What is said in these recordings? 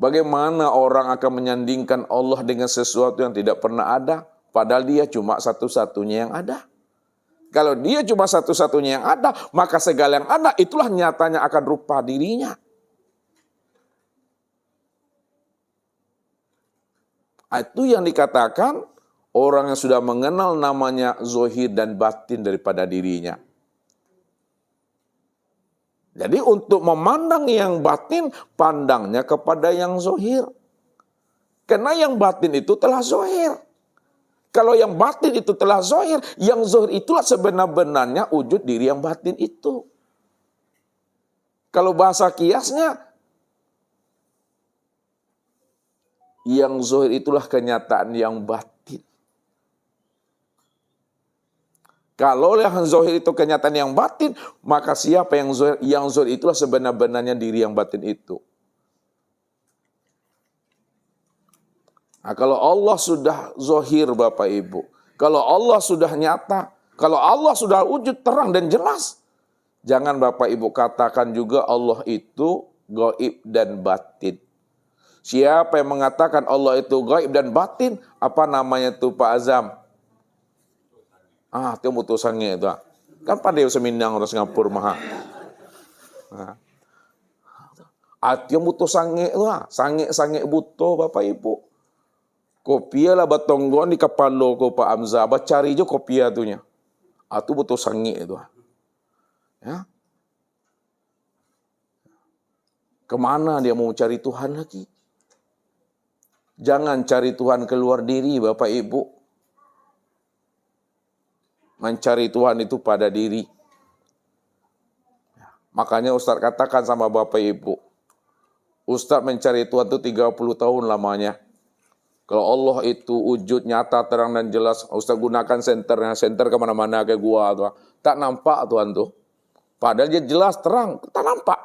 Bagaimana orang akan menyandingkan Allah dengan sesuatu yang tidak pernah ada, padahal dia cuma satu-satunya yang ada. Kalau dia cuma satu-satunya yang ada, maka segala yang ada itulah nyatanya akan rupa dirinya. Itu yang dikatakan orang yang sudah mengenal namanya zohir dan batin daripada dirinya. Jadi untuk memandang yang batin, pandangnya kepada yang zohir. Karena yang batin itu telah zohir. Kalau yang batin itu telah zohir, yang zohir itulah sebenar-benarnya wujud diri yang batin itu. Kalau bahasa kiasnya, yang zohir itulah kenyataan yang batin. Kalau yang zohir itu kenyataan yang batin, maka siapa yang zohir? Yang zohir itulah sebenar-benarnya diri yang batin itu. Nah, kalau Allah sudah zohir Bapak Ibu, kalau Allah sudah nyata, kalau Allah sudah wujud terang dan jelas, jangan Bapak Ibu katakan juga Allah itu gaib dan batin. Siapa yang mengatakan Allah itu gaib dan batin, apa namanya itu Pak Azam? Itu mutusannya itu. Kan pada seminang orang Singapura maha. Itu mutusannya itu. Sange buto Bapak Ibu. Kopia lah batonggon di kepala ko Pak Amza. Bacari jo kopia tunya. Itu mutusannya itu. Ya. Kemana dia mau cari Tuhan lagi? Jangan cari Tuhan keluar diri Bapak Ibu. Mencari Tuhan itu pada diri. Makanya Ustaz katakan sama Bapak Ibu, Ustaz mencari Tuhan itu 30 tahun lamanya. Kalau Allah itu wujud nyata, terang dan jelas, Ustaz gunakan senternya, senter kemana-mana kayak gua tuh. Tak nampak Tuhan tuh. Padahal dia jelas, terang, tak nampak.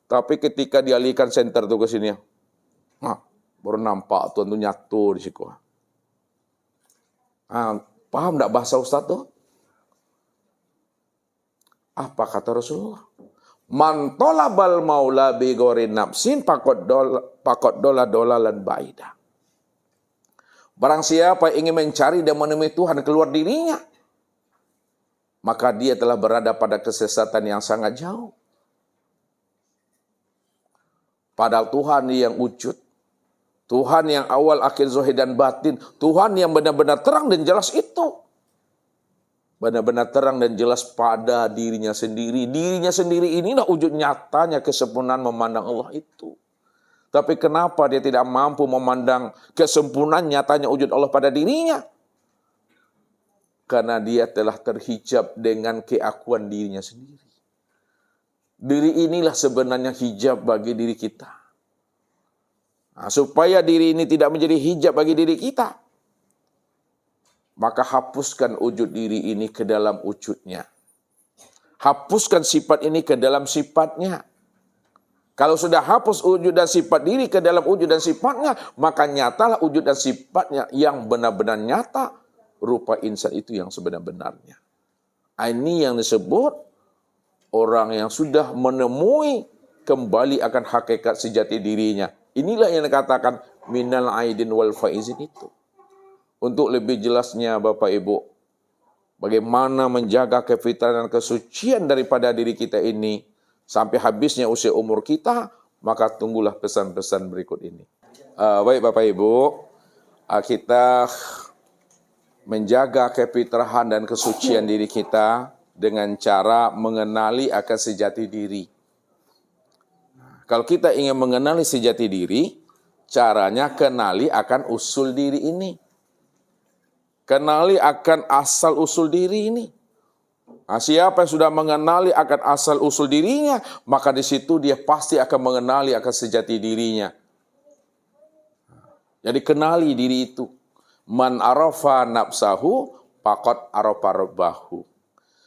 Tapi ketika dialihkan senter tuh ke sini, baru nampak Tuhan tuh nyatu di situ. Paham enggak bahasa Ustaz tuh? Apa kata Rasulullah? Man tolabal maula bi ghairi nafsin pakot dola lan baida. Barang siapa ingin mencari dan menemui Tuhan keluar dirinya, maka dia telah berada pada kesesatan yang sangat jauh. Padahal Tuhan yang wujud, Tuhan yang awal, akhir, zahir dan batin, Tuhan yang benar-benar terang dan jelas itu. Benar-benar terang dan jelas pada dirinya sendiri. Dirinya sendiri inilah wujud nyatanya kesempurnaan memandang Allah itu. Tapi kenapa dia tidak mampu memandang kesempurnaan nyatanya wujud Allah pada dirinya? Karena dia telah terhijab dengan keakuan dirinya sendiri. Diri inilah sebenarnya hijab bagi diri kita. Supaya diri ini tidak menjadi hijab bagi diri kita, maka hapuskan wujud diri ini ke dalam wujudnya. Hapuskan sifat ini ke dalam sifatnya. Kalau sudah hapus wujud dan sifat diri ke dalam wujud dan sifatnya, maka nyatalah wujud dan sifatnya yang benar-benar nyata, rupa insan itu yang sebenar-benarnya. Ini yang disebut orang yang sudah menemui kembali akan hakikat sejati dirinya. Inilah yang dikatakan minal aidin wal faizin itu. Untuk lebih jelasnya Bapak Ibu, bagaimana menjaga kefitrahan dan kesucian daripada diri kita ini sampai habisnya usia umur kita, maka tunggulah pesan-pesan berikut ini. Baik Bapak Ibu, kita menjaga kefitrahan dan kesucian diri kita dengan cara mengenali akan sejati diri. Kalau kita ingin mengenali sejati diri, caranya kenali akan usul diri ini. Kenali akan asal usul diri ini. Siapa yang sudah mengenali akan asal usul dirinya, maka di situ dia pasti akan mengenali akan sejati dirinya. Jadi kenali diri itu. Man arafa nafsahu faqad arafa rabbahu.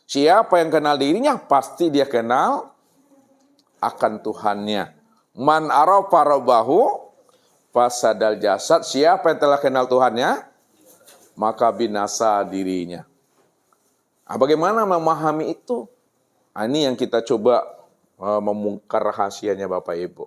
Siapa yang kenal dirinya, pasti dia kenal akan Tuhannya. Man arafa rabbahu fasadal jasad. Siapa yang telah kenal Tuhannya, maka binasa dirinya. Bagaimana memahami itu? Ini yang kita coba membongkar rahasianya Bapak Ibu.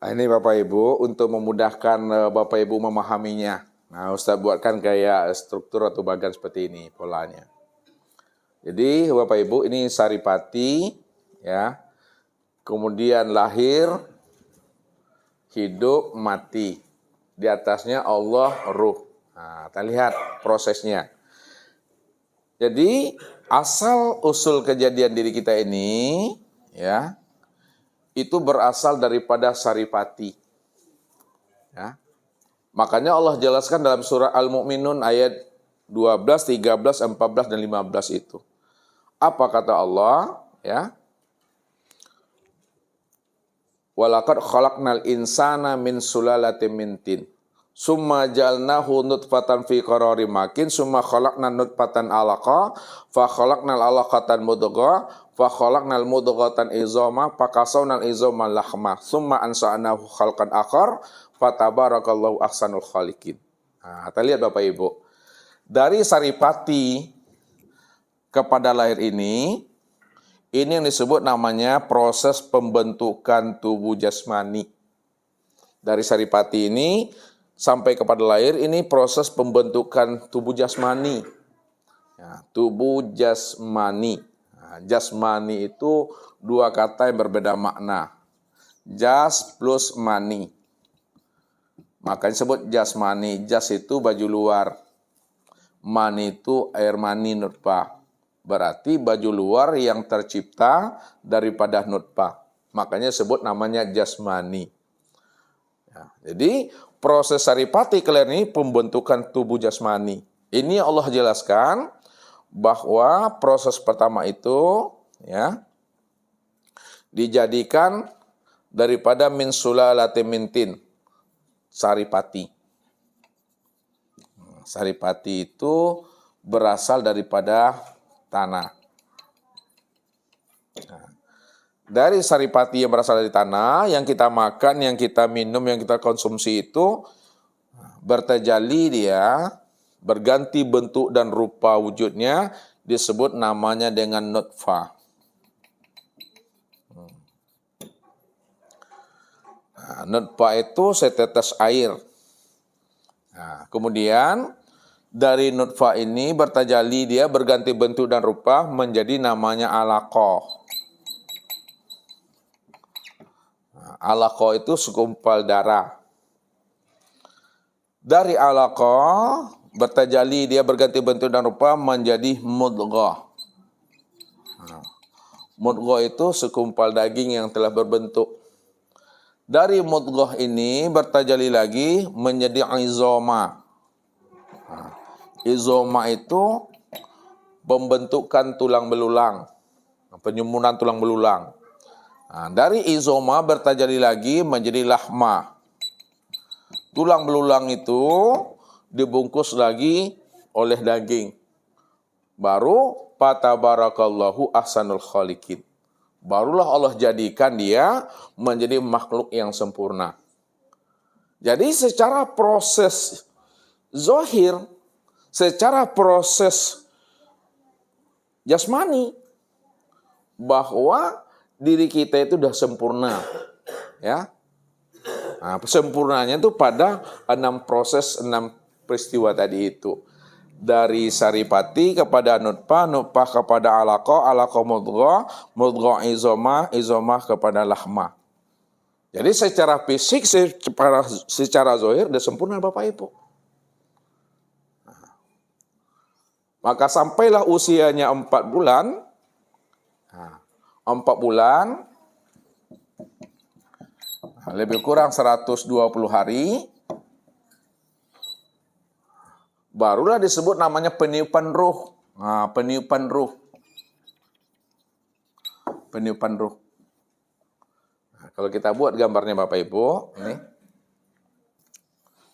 Nah, ini Bapak Ibu untuk memudahkan Bapak Ibu memahaminya. Nah, Ustaz buatkan kayak struktur atau bagan seperti ini polanya. Jadi Bapak Ibu ini saripati ya. Kemudian lahir, hidup, mati. Di atasnya Allah, ruh. Nah, kita lihat prosesnya. Jadi asal usul kejadian diri kita ini ya itu berasal daripada saripati. Ya. Makanya Allah jelaskan dalam surah Al-Mu'minun ayat 12, 13, 14 dan 15 itu. Apa kata Allah? Ya. Walaqad khalaqnal insana min sulalatin min tin. Summa ja'alnahu nutfatan fi qararin makin, summa khalaqna nutfatan alaqa, fa khalaqnal alaqatan mudghah, fa khalaqnal mudghatan izama, fa kasawnal izama lahma, summa ansa'nahu khalqan akhar, fa tabarakallahu ahsanul khaliqin. Nah, kita lihat Bapak Ibu. Dari saripati kepada lahir ini yang disebut namanya proses pembentukan tubuh jasmani. Dari saripati ini sampai kepada lahir ini proses pembentukan tubuh jasmani. Ya, tubuh jasmani. Nah, jasmani itu dua kata yang berbeda makna. Jas plus mani. Makanya disebut jasmani. Jas itu baju luar. Mani itu air mani nutfah. Berarti baju luar yang tercipta daripada nutfah. Makanya disebut namanya jasmani. Ya, jadi proses saripati kalian ini pembentukan tubuh jasmani. Ini Allah jelaskan bahwa proses pertama itu ya dijadikan daripada min sulalatin min tin, saripati. Saripati itu berasal daripada tanah. Nah, dari saripati yang berasal dari tanah, yang kita makan, yang kita minum, yang kita konsumsi itu bertajalli dia, berganti bentuk dan rupa wujudnya, disebut namanya dengan nutfah. Nah, nutfah itu setetes air. Nah, kemudian dari nutfah ini bertajalli dia, berganti bentuk dan rupa menjadi namanya alaqah. Alaqah itu segumpal darah. Dari alaqah bertajalli dia berganti bentuk dan rupa menjadi mudghah. Mudghah itu segumpal daging yang telah berbentuk. Dari mudghah ini bertajalli lagi menjadi izoma. Izoma itu pembentukan tulang belulang, penyusunan tulang belulang. Nah, dari izoma bertajalli lagi menjadi lahma. Tulang belulang itu dibungkus lagi oleh daging. Baru patabarakallahu ahsanul khaliqin. Barulah Allah jadikan dia menjadi makhluk yang sempurna. Jadi secara proses zahir, secara proses jasmani, bahwa diri kita itu sudah sempurna, ya. Nah, sempurnanya itu pada 6 proses, 6 peristiwa tadi itu. Dari saripati kepada nutfah, nutfah kepada alaqah, alaqah mudghah, mudghah izomah, izomah kepada lahma. Jadi secara fisik, secara zahir sudah sempurna Bapak Ibu. Maka sampailah usianya 4 bulan. Nah, 4 bulan, lebih kurang 120 hari, barulah disebut namanya peniupan ruh. Nah, peniupan ruh. Peniupan ruh. Nah, kalau kita buat gambarnya Bapak Ibu, ini.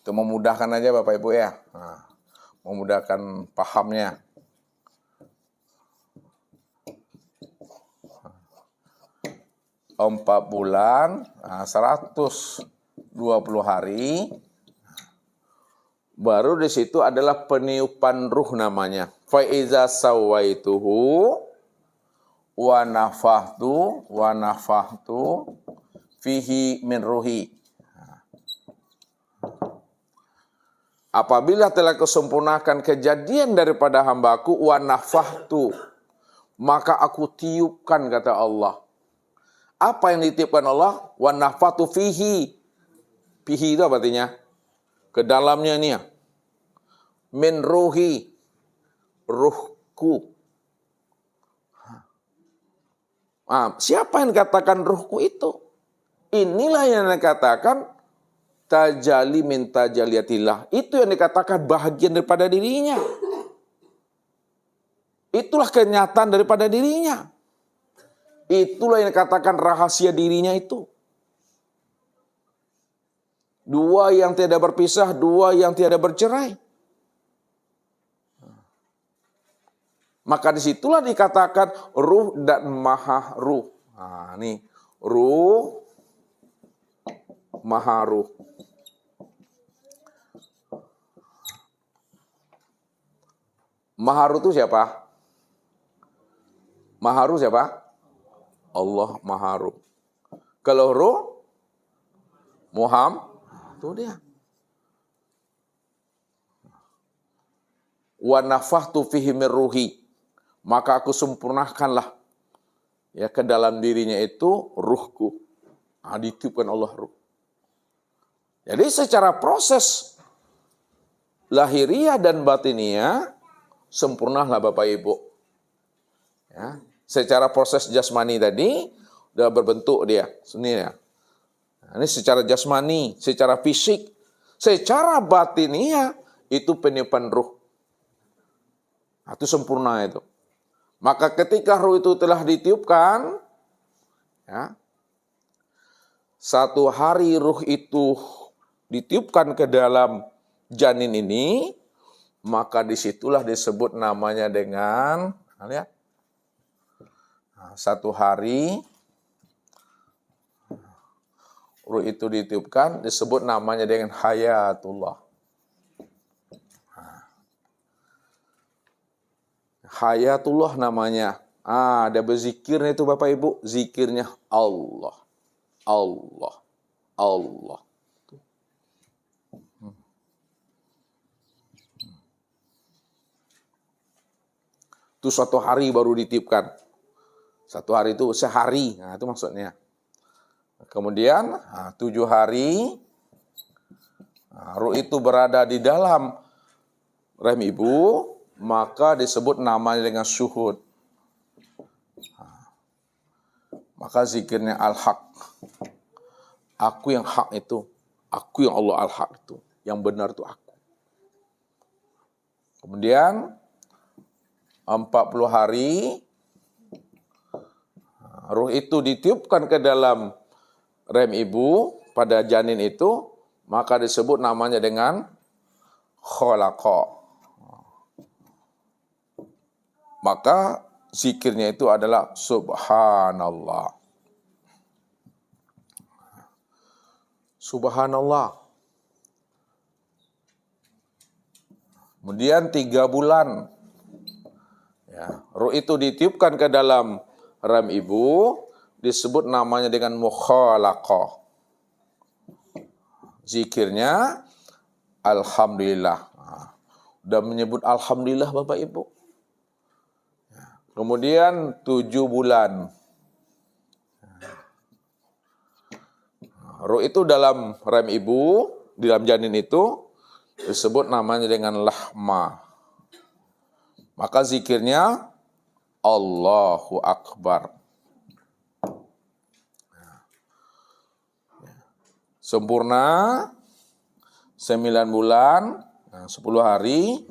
Itu memudahkan aja Bapak Ibu ya. Nah, memudahkan pahamnya. 4 bulan, 120 hari, baru di situ adalah peniupan ruh namanya. Fa iza sawaituhu wa nafahtu fihi min ruhi. Apabila telah kesempurnakan kejadian daripada hambaku, wa nafahtu, maka aku tiupkan, kata Allah. Apa yang ditiupkan Allah? Wa nafahtu fihi. Fihi itu apa artinya? Ke dalamnya ini ya. Min ruhi, ruhku. Siapa yang katakan ruhku itu? Inilah yang dikatakan tajali min tajaliyatillah. Itu yang dikatakan bahagian daripada dirinya. Itulah kenyataan daripada dirinya. Itulah yang dikatakan rahasia dirinya itu. Dua yang tidak berpisah, dua yang tidak bercerai. Maka disitulah dikatakan ruh dan maha ruh. Nah, ini ruh, maha ruh. Maha ruh itu siapa? Maha ruh siapa? Allah maha ruh. Kalau ruh, Muhammad, itu dia. Wa nafahtu fihi min ruhi. Maka aku sempurnakanlah ya ke dalam dirinya itu ruhku. Ditiupkan Allah ruh. Jadi secara proses lahiriah dan batiniah sempurnalah Bapak Ibu. Ya, secara proses jasmani tadi udah berbentuk dia sendiri. Ini secara jasmani, secara fisik, secara batiniah itu peniupan ruh. Itu sempurna itu. Maka ketika ruh itu telah ditiupkan, ya, satu hari ruh itu ditiupkan ke dalam janin ini, maka disitulah disebut namanya dengan, lihat, satu hari ruh itu ditiupkan, disebut namanya dengan hayatullah. Hayatullah namanya. Ada berzikirnya itu Bapak Ibu. Zikirnya Allah. Allah. Allah. Itu suatu hari baru ditiupkan. Satu hari itu sehari. Nah, itu maksudnya. Kemudian 7 hari ruh itu berada di dalam rahim ibu, maka disebut namanya dengan syuhud. Maka zikirnya al-haq. Aku yang hak itu. Aku yang Allah al-haq itu. Yang benar itu aku. Kemudian 40 hari ruh itu ditiupkan ke dalam rahim ibu pada janin itu, maka disebut namanya dengan khalaqa. Maka zikirnya itu adalah subhanallah. Subhanallah. Kemudian 3 bulan. Ya, ruh itu ditiupkan ke dalam rahim ibu, disebut namanya dengan mukhalaqah. Zikirnya alhamdulillah. Udah menyebut alhamdulillah Bapak Ibu. Kemudian 7 bulan. Ruh itu dalam rahim ibu, di dalam janin itu, disebut namanya dengan lahma. Maka zikirnya Allahu Akbar. Sempurna 9 bulan, 10 hari,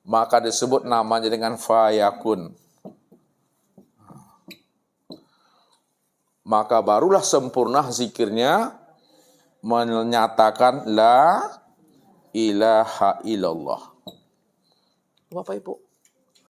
maka disebut namanya dengan fayakun. Maka barulah sempurna zikirnya menyatakan la ilaha illallah. Bapak Ibu,